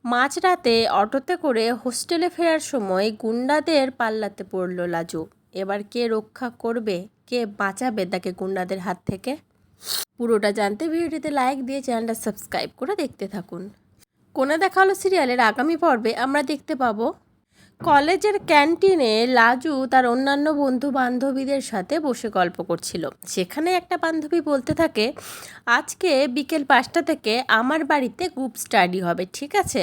মাঝরাতে অটোতে করে হোস্টেলে ফেরার সময় গুন্ডাদের পাল্লাতে পড়ল লাজু। এবার কে রক্ষা করবে, কে বাঁচাবে তাকে গুন্ডাদের হাত থেকে? পুরোটা জানতে ভিডিওটিতে লাইক দিয়ে চ্যানেলটা সাবস্ক্রাইব করে দেখতে থাকুন। কোণে দেখা হলো সিরিয়ালের আগামী পর্বে আমরা দেখতে পাবো কলেজের ক্যান্টিনে লাজু তার অন্যান্য বন্ধু বান্ধবীদের সাথে বসে গল্প করছিল। সেখানে একটা বান্ধবী বলতে থাকে, আজকে বিকেল 5টা থেকে আমার বাড়িতে গ্রুপ স্টাডি হবে, ঠিক আছে?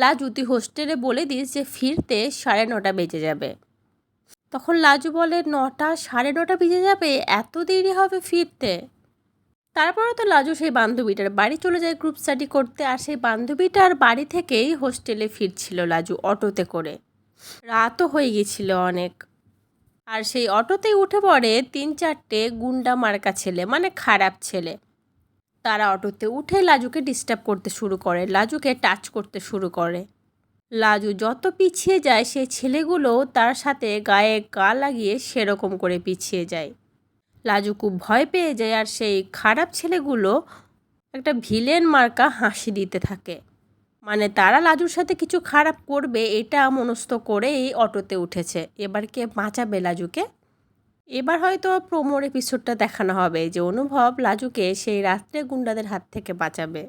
লাজু, তুই হোস্টেলে বলে দিস যে ফিরতে 9:30 বেজে যাবে। তখন লাজু বলে, 9টা 9:30 বেজে যাবে? এত দেরি হবে ফিরতে? তারপরে তো লাজু সেই বান্ধবীটার বাড়ি চলে যায় গ্রুপ স্টাডি করতে, আর সেই বান্ধবীটার বাড়ি থেকেই হোস্টেলে ফিরছিল লাজু অটোতে করে। রাতও হয়ে গেছিল অনেক। আর সেই অটোতেই উঠে পড়ে 3-4টে গুন্ডা মার্কা ছেলে, মানে খারাপ ছেলে। তারা অটোতে উঠে লাজুকে ডিস্টার্ব করতে শুরু করে, লাজুকে টাচ করতে শুরু করে। লাজু যত পিছিয়ে যায় সেই ছেলেগুলো তার সাথে গায়ে গা লাগিয়ে সেরকম করে পিছিয়ে যায়। লাজু খুব ভয় পেয়ে যায়, আর সেই খারাপ ছেলেগুলো একটা ভিলেন মার্কা হাসি দিতে থাকে। মানে তারা লাজুর সাথে কিছু খারাপ করবে এটা মনস্থ করে এই অটোতে উঠেছে। এবার কে বাঁচাবে লাজুকে? এবার হয়তো প্রোমোর এপিসোডটা দেখানো হবে যে অনুভব লাজুকে সেই রাত্রে গুন্ডাদের হাত থেকে বাঁচাবে।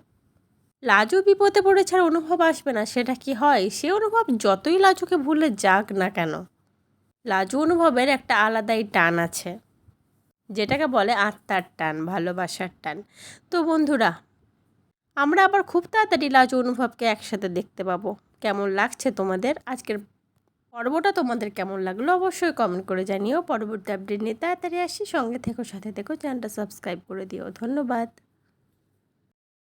লাজু বিপদে পড়েছে আর অনুভব আসবে না, সেটা কি হয়? সে অনুভব যতই লাজুকে ভুলে যাক না কেন, লাজু অনুভবের একটা আলাদাই টান আছে, যেটাকে বলে আত্মার টান, ভালোবাসার টান। তো বন্ধুরা, আমরা আবার খুব তাড়াতাড়ি লাজু অনুভবকে একসাথে দেখতে পাবো। কেমন লাগছে তোমাদের আজকের পর্বটা? তোমাদের কেমন লাগলো অবশ্যই কমেন্ট করে জানিও। পরবর্তী আপডেট নিয়ে তাড়াতাড়ি আসি, সঙ্গে থেকো, সাথে থেকো, চ্যানেলটা সাবস্ক্রাইব করে দিও। ধন্যবাদ।